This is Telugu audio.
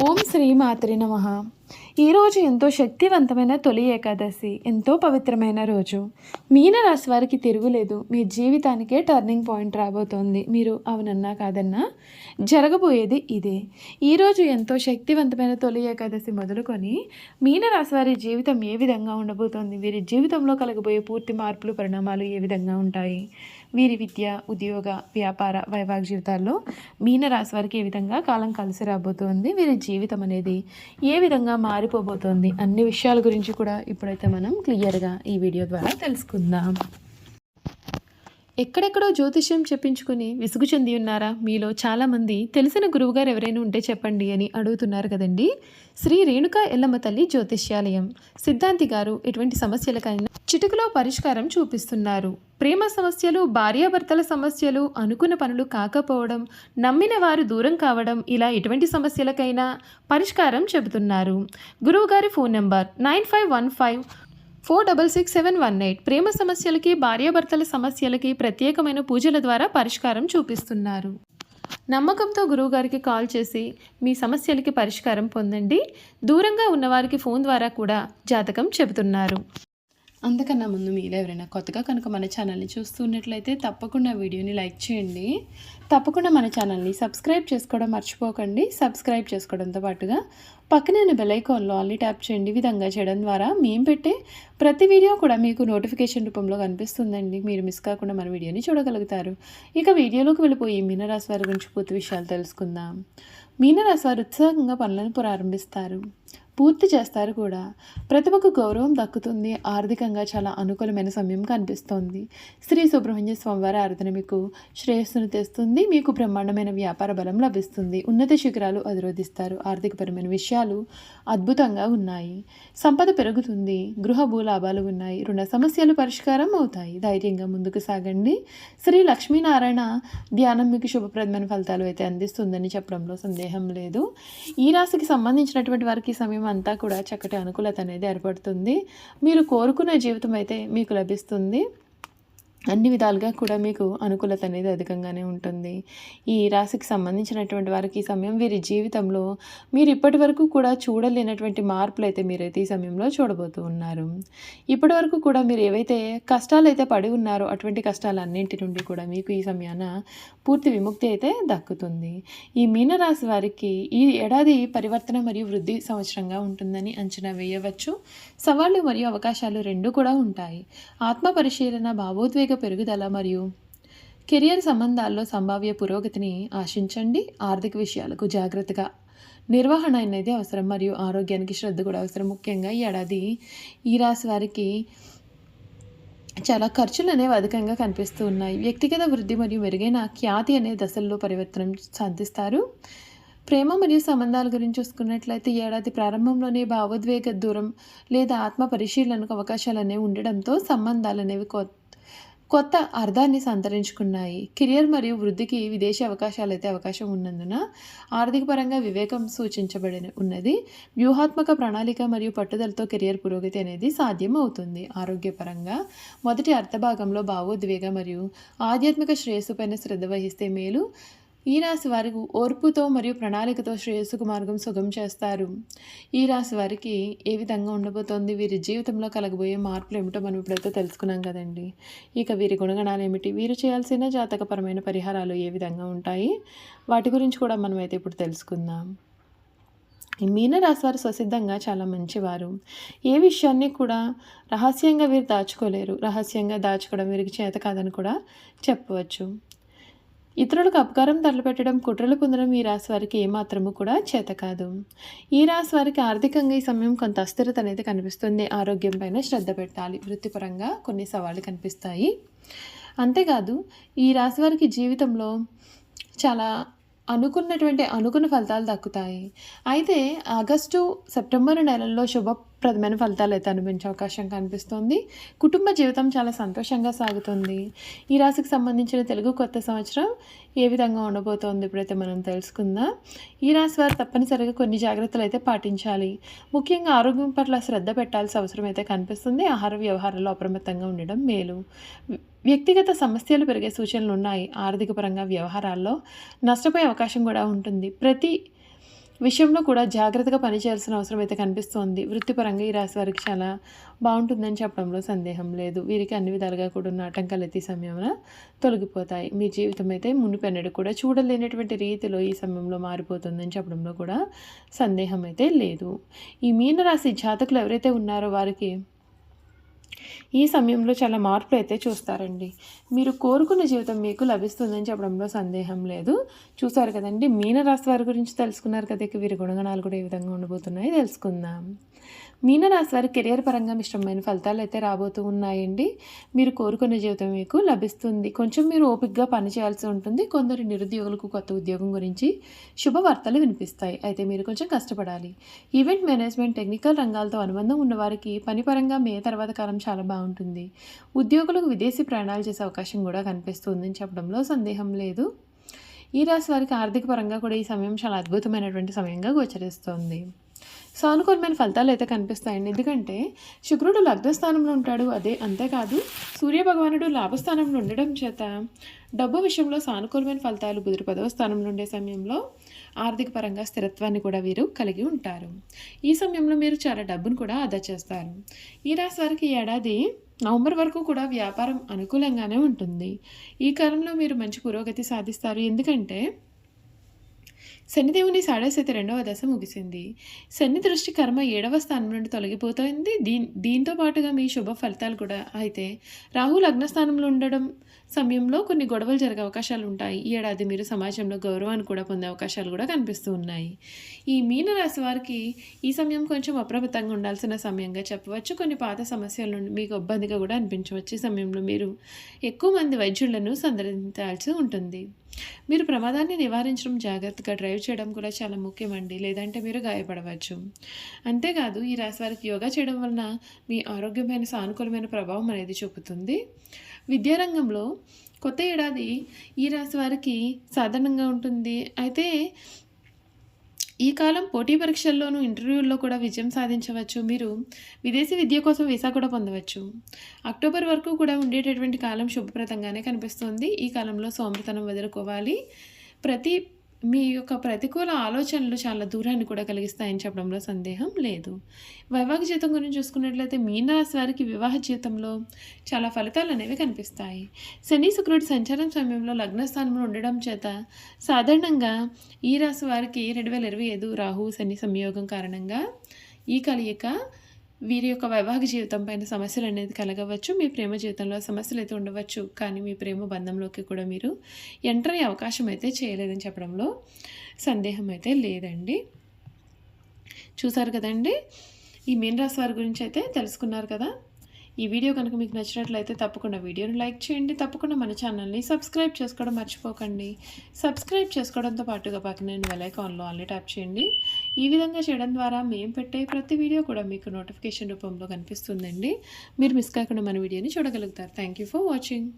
ఓం శ్రీ మాత్రే నమః. ఈరోజు ఎంతో శక్తివంతమైన తొలి ఏకాదశి, ఎంతో పవిత్రమైన రోజు. మీనరాశి వారికి తిరుగులేదు. మీ జీవితానికే టర్నింగ్ పాయింట్ రాబోతోంది. మీరు అవునన్నా కాదన్నా జరగబోయేది ఇదే. ఈరోజు ఎంతో శక్తివంతమైన తొలి ఏకాదశి మొదలుకొని మీనరాశి వారి జీవితం ఏ విధంగా ఉండబోతోంది, వీరి జీవితంలో కలగబోయే పూర్తి మార్పులు పరిణామాలు ఏ విధంగా ఉంటాయి, వీరి విద్య, ఉద్యోగ, వ్యాపార, వైవాహిక జీవితాల్లో మీనరాశి వారికి ఏ విధంగా కాలం కలిసి రాబోతోంది, వీరి జీవితం అనేది ఏ విధంగా మారిపోబోతోంది, అన్ని విషయాల గురించి కూడా ఇప్పుడైతే మనం క్లియర్గా ఈ వీడియో ద్వారా తెలుసుకుందాం. ఎక్కడెక్కడో జ్యోతిష్యం చెప్పించుకుని విసుగు చెంది ఉన్నారా? మీలో చాలామంది తెలిసిన గురువుగారు ఎవరైనా ఉంటే చెప్పండి అని అడుగుతున్నారు కదండి. శ్రీ రేణుకా ఎల్లమ్మ తల్లి జ్యోతిష్యాలయం సిద్ధాంతి గారు ఎటువంటి సమస్యలకైనా చిటికలో పరిష్కారం చూపిస్తున్నారు. ప్రేమ సమస్యలు, భార్యాభర్తల సమస్యలు, అనుకున్న పనులు కాకపోవడం, నమ్మిన వారు దూరం కావడం, ఇలా ఎటువంటి సమస్యలకైనా పరిష్కారం చెబుతున్నారు. గురువుగారి ఫోన్ నెంబర్ 9515466718. ప్రేమ సమస్యలకి, భార్యాభర్తల సమస్యలకి ప్రత్యేకమైన పూజల ద్వారా పరిష్కారం చూపిస్తున్నారు. నమ్మకంతో గురువుగారికి కాల్ చేసి మీ సమస్యలకి పరిష్కారం పొందండి. దూరంగా ఉన్నవారికి ఫోన్ ద్వారా కూడా జాతకం చెబుతున్నారు. అంతకన్నా ముందు మీరు ఎవరైనా కొత్తగా కనుక మన ఛానల్ని చూస్తున్నట్లయితే తప్పకుండా వీడియోని లైక్ చేయండి. తప్పకుండా మన ఛానల్ని సబ్స్క్రైబ్ చేసుకోవడం మర్చిపోకండి. సబ్స్క్రైబ్ చేసుకోవడంతో పాటుగా పక్కనే బెల్ ఐకాన్లో ఆల్ని ట్యాప్ చేయండి. ఈ విధంగా చేయడం ద్వారా మేము పెట్టే ప్రతి వీడియో కూడా మీకు నోటిఫికేషన్ రూపంలో కనిపిస్తుందండి. మీరు మిస్ కాకుండా మన వీడియోని చూడగలుగుతారు. ఇక వీడియోలోకి వెళ్ళిపోయి మీనరాశి వారి గురించి పూర్తి విషయాలు తెలుసుకుందాం. మీనరాశి వారు ఉత్సాహంగా పనులను ప్రారంభిస్తారు, పూర్తి చేస్తారు కూడా. ప్రతిభకు గౌరవం దక్కుతుంది. ఆర్థికంగా చాలా అనుకూలమైన సమయం కనిపిస్తోంది. శ్రీ సుబ్రహ్మణ్య స్వామివారి ఆరాధన మీకు శ్రేయస్సును తెస్తుంది. మీకు బ్రహ్మాండమైన వ్యాపార బలం లభిస్తుంది. ఉన్నత శిఖరాలు అధిరోధిస్తారు. ఆర్థికపరమైన విషయాలు అద్భుతంగా ఉన్నాయి. సంపద పెరుగుతుంది. గృహ భూలాభాలు ఉన్నాయి. రుణ సమస్యలు పరిష్కారం అవుతాయి. ధైర్యంగా ముందుకు సాగండి. శ్రీ లక్ష్మీనారాయణ ధ్యానం మీకు శుభప్రదమైన ఫలితాలు అయితే అందిస్తుందని చెప్పడంలో సందేహం లేదు. ఈ రాశికి సంబంధించినటువంటి వారికి సమయం అంతా కూడా చక్కటి అనుకూలత అనేది ఏర్పడుతుంది. మీరు కోరుకున్న జీవితం అయితే మీకు లభిస్తుంది. అన్ని విధాలుగా కూడా మీకు అనుకూలత అనేది అధికంగానే ఉంటుంది. ఈ రాశికి సంబంధించినటువంటి వారికి ఈ సమయం వీరి జీవితంలో మీరు ఇప్పటి వరకు కూడా చూడలేనటువంటి మార్పులు అయితే మీరైతే ఈ సమయంలో చూడబోతూ ఉన్నారు. ఇప్పటి వరకు కూడా మీరు ఏవైతే కష్టాలు అయితే పడి ఉన్నారో అటువంటి కష్టాలన్నింటి నుండి కూడా మీకు ఈ సమయాన పూర్తి విముక్తి అయితే దక్కుతుంది. ఈ మీనరాశి వారికి ఈ ఏడాది పరివర్తన మరియు వృద్ధి సంవత్సరంగా ఉంటుందని అంచనా వేయవచ్చు. సవాళ్లు మరియు అవకాశాలు రెండూ కూడా ఉంటాయి. ఆత్మ పరిశీలన, భావోద్వేగ పెరుగుదల మరియు కెరియర్ సంబంధాల్లో సంభావ్య పురోగతిని ఆశించండి. ఆర్థిక విషయాలకు జాగ్రత్తగా నిర్వహణ అనేది అవసరం మరియు ఆరోగ్యానికి శ్రద్ధ కూడా అవసరం. ముఖ్యంగా ఈ ఏడాది ఈ రాశి వారికి చాలా ఖర్చులు అనేవి అధికంగా కనిపిస్తూ ఉన్నాయి. వ్యక్తిగత వృద్ధి మరియు మెరుగైన ఖ్యాతి అనే దశల్లో పరివర్తనం సాధిస్తారు. ప్రేమ మరియు సంబంధాల గురించి చూసుకున్నట్లయితే ఏడాది ప్రారంభంలోనే భావోద్వేగ దూరం లేదా ఆత్మ పరిశీలనకు అవకాశాలు అనేవి ఉండడంతో సంబంధాలు అనేవి కొత్త అర్థాన్ని సంతరించుకున్నాయి. కెరియర్ మరియు వృద్ధికి విదేశీ అవకాశాలు అయితే అవకాశం ఉన్నందున ఆర్థిక పరంగా వివేకం సూచించబడి ఉన్నది. వ్యూహాత్మక ప్రణాళిక మరియు పట్టుదలతో కెరియర్ పురోగతి అనేది సాధ్యం అవుతుంది. ఆరోగ్యపరంగా మొదటి అర్ధభాగంలో భావోద్వేగ మరియు ఆధ్యాత్మిక శ్రేయస్సుపైన శ్రద్ధ వహిస్తే మేలు. ఈ రాశి వారికి ఓర్పుతో మరియు ప్రణాళికతో శ్రేయస్సుకు మార్గం సుగం చేస్తారు. ఈ రాశి వారికి ఏ విధంగా ఉండబోతోంది, వీరి జీవితంలో కలగబోయే మార్పులు ఏమిటో మనం ఇప్పుడైతే తెలుసుకున్నాం కదండి. ఇక వీరి గుణగణాలు ఏమిటి, వీరు చేయాల్సిన జాతకపరమైన పరిహారాలు ఏ విధంగా ఉంటాయి, వాటి గురించి కూడా మనం అయితే ఇప్పుడు తెలుసుకుందాం. ఈ మీనరాశి వారు స్వసిద్ధంగా చాలా మంచివారు. ఏ విషయాన్ని కూడా రహస్యంగా వీరు దాచుకోలేరు. రహస్యంగా దాచుకోవడం వీరికి చేత కాదని కూడా చెప్పవచ్చు. ఇతరులకు అపకారం తరలిపెట్టడం, కుట్రలు పొందడం ఈ రాశి వారికి ఏమాత్రము కూడా చేత కాదు. ఈ రాశి వారికి ఆర్థికంగా ఈ సమయం కొంత అస్థిరత అనేది కనిపిస్తుంది. ఆరోగ్యం పైన శ్రద్ధ పెట్టాలి. వృత్తిపరంగా కొన్ని సవాళ్లు కనిపిస్తాయి. అంతేకాదు ఈ రాశి వారికి జీవితంలో చాలా అనుకున్న ఫలితాలు దక్కుతాయి. అయితే ఆగస్టు, సెప్టెంబర్ నెలల్లో శుభప్రదమైన ఫలితాలు అయితే అనిపించే అవకాశం కనిపిస్తుంది. కుటుంబ జీవితం చాలా సంతోషంగా సాగుతుంది. ఈ రాశికి సంబంధించిన తెలుగు కొత్త సంవత్సరం ఏ విధంగా ఉండబోతోంది ఇప్పుడైతే మనం తెలుసుకుందాం. ఈ రాశి వారు తప్పనిసరిగా కొన్ని జాగ్రత్తలు అయితే పాటించాలి. ముఖ్యంగా ఆరోగ్యం పట్ల శ్రద్ధ పెట్టాల్సిన అవసరం అయితే కనిపిస్తుంది. ఆహార వ్యవహారాల్లో అప్రమత్తంగా ఉండడం మేలు. వ్యక్తిగత సమస్యలు పెరిగే సూచనలు ఉన్నాయి. ఆర్థిక పరంగా వ్యవహారాల్లో నష్టపోయే అవకాశం కూడా ఉంటుంది. విషయంలో కూడా జాగ్రత్తగా పనిచేయాల్సిన అవసరం అయితే కనిపిస్తోంది. వృత్తిపరంగా ఈ రాశి వారికి చాలా బాగుంటుందని చెప్పడంలో సందేహం లేదు. వీరికి అన్ని విధాలుగా కూడా ఉన్న ఆటంకాలు అయితే ఈ సమయంలో తొలగిపోతాయి. మీ జీవితం అయితే మునుపెన్నడూ కూడా చూడలేనటువంటి రీతిలో ఈ సమయంలో మారిపోతుందని చెప్పడంలో కూడా సందేహం అయితే లేదు. ఈ మీనరాశి జాతకులు ఎవరైతే ఉన్నారో వారికి ఈ సమయంలో చాలా మార్పులు అయితే చూస్తారండి. మీరు కోరుకున్న జీవితం మీకు లభిస్తుందని చెప్పడంలో సందేహం లేదు. చూసారు కదండి, మీనరాశి వారి గురించి తెలుసుకున్నారు కదా. వీరి గుణగణాలు కూడా ఏ విధంగా ఉండబోతున్నాయి తెలుసుకుందాం. మీనరాశి వారి కెరియర్ పరంగా మిశ్రమమైన ఫలితాలు అయితే రాబోతూ ఉన్నాయండి. మీరు కోరుకున్న జీవితం మీకు లభిస్తుంది. కొంచెం మీరు ఓపికగా పని చేయాల్సి ఉంటుంది. కొందరు నిరుద్యోగులకు కొత్త ఉద్యోగం గురించి శుభవార్తలు వినిపిస్తాయి. అయితే మీరు కొంచెం కష్టపడాలి. ఈవెంట్ మేనేజ్మెంట్, టెక్నికల్ రంగాలతో అనుబంధం ఉన్నవారికి పని పరంగా మే తర్వాత కాలం చాలా బాగుంటుంది. ఉద్యోగులకు విదేశీ ప్రయాణాలు చేసే అవకాశం కూడా కనిపిస్తుందని చెప్పడంలో సందేహం లేదు. ఈ రాశి వారికి ఆర్థిక పరంగా కూడా ఈ సమయం చాలా అద్భుతమైనటువంటి సమయంగా గోచరిస్తోంది. సానుకూలమైన ఫలితాలు అయితే కనిపిస్తాయండి. ఎందుకంటే శుక్రుడు లగ్నస్థానంలో ఉంటాడు. అంతేకాదు సూర్యభగవానుడు లాభస్థానంలో ఉండడం చేత డబ్బు విషయంలో సానుకూలమైన ఫలితాలు. బుధుడు 10వ స్థానంలో ఉండే సమయంలో ఆర్థిక పరంగా స్థిరత్వాన్ని కూడా వీరు కలిగి ఉంటారు. ఈ సమయంలో మీరు చాలా డబ్బును కూడా ఆదా చేస్తారు. ఈ రాశి వారికి ఏడాది నవంబర్ వరకు కూడా వ్యాపారం అనుకూలంగానే ఉంటుంది. ఈ కాలంలో మీరు మంచి పురోగతి సాధిస్తారు. ఎందుకంటే శనిదేవుని సాడేసైతే 2వ దశ ముగిసింది. శని దృష్టి కర్మ 7వ స్థానం నుండి తొలగిపోతుంది. దీంతో పాటుగా మీ శుభ ఫలితాలు కూడా. అయితే రాహు లగ్నస్థానంలో ఉండడం సమయంలో కొన్ని గొడవలు జరిగే అవకాశాలు ఉంటాయి. ఈ ఏడాది మీరు సమాజంలో గౌరవాన్ని కూడా పొందే అవకాశాలు కూడా కనిపిస్తూ ఉన్నాయి. ఈ మీనరాశి వారికి ఈ సమయం కొంచెం అప్రమత్తంగా ఉండాల్సిన సమయంగా చెప్పవచ్చు. కొన్ని పాత సమస్యల నుండి మీకు ఇబ్బందిగా కూడా అనిపించవచ్చు. ఈ సమయంలో మీరు ఎక్కువ మంది వైద్యులను సందర్శించాల్సి ఉంటుంది. మీరు ప్రమాదాన్ని నివారించడం, జాగ్రత్తగా డ్రైవ్ చేయడం కూడా చాలా ముఖ్యమండి. లేదంటే మీరు గాయపడవచ్చు. అంతేకాదు ఈ రాశి వారికి యోగా చేయడం వలన మీ ఆరోగ్యమైన సానుకూలమైన ప్రభావం అనేది చూపుతుంది. విద్యారంగంలో కొత్త ఏడాది ఈ రాశి వారికి సాధారణంగా ఉంటుంది. అయితే ఈ కాలం పోటీ పరీక్షల్లోనూ, ఇంటర్వ్యూల్లో కూడా విజయం సాధించవచ్చు. మీరు విదేశీ విద్య కోసం వీసా కూడా పొందవచ్చు. అక్టోబర్ వరకు కూడా ఉండేటటువంటి కాలం శుభప్రదంగానే కనిపిస్తుంది. ఈ కాలంలో సోమరితనం వదులుకోవాలి. మీ యొక్క ప్రతికూల ఆలోచనలు చాలా దూరాన్ని కూడా కలిగిస్తాయని చెప్పడంలో సందేహం లేదు. వైవాహిక జీవితం గురించి చూసుకున్నట్లయితే మీనరాశి వారికి వివాహ జీవితంలో చాలా ఫలితాలు అనేవి కనిపిస్తాయి. శని శుక్రుడి సంచారం సమయంలో లగ్నస్థానంలో ఉండడం చేత సాధారణంగా ఈ రాశి వారికి 2025 రాహు శని సంయోగం కారణంగా ఈ కలయిక వీరి యొక్క వైవాహిక జీవితం పైన సమస్యలు అనేది కలగవచ్చు. మీ ప్రేమ జీవితంలో సమస్యలు అయితే ఉండవచ్చు. కానీ మీ ప్రేమ బంధంలోకి కూడా మీరు ఎంటర్ అయ్యే అవకాశం అయితే చేయలేదని చెప్పడంలో సందేహం అయితే లేదండి. చూసారు కదండి, ఈ మీనరాశి వారి గురించి అయితే తెలుసుకున్నారు కదా. ఈ వీడియో కనుక మీకు నచ్చినట్లయితే తప్పకుండా వీడియోని లైక్ చేయండి. తప్పకుండా మన ఛానల్ని సబ్స్క్రైబ్ చేసుకోవడం మర్చిపోకండి. సబ్స్క్రైబ్ చేసుకోవడంతో పాటుగా పక్కన బెల్ ఐకాన్లో ఆల్ని ట్యాప్ చేయండి. ఈ విధంగా చేయడం ద్వారా మేము పెట్టే ప్రతి వీడియో కూడా మీకు నోటిఫికేషన్ రూపంలో కనిపిస్తుందండి. మీరు మిస్ కాకుండా మన వీడియోని చూడగలుగుతారు. Thank you for watching.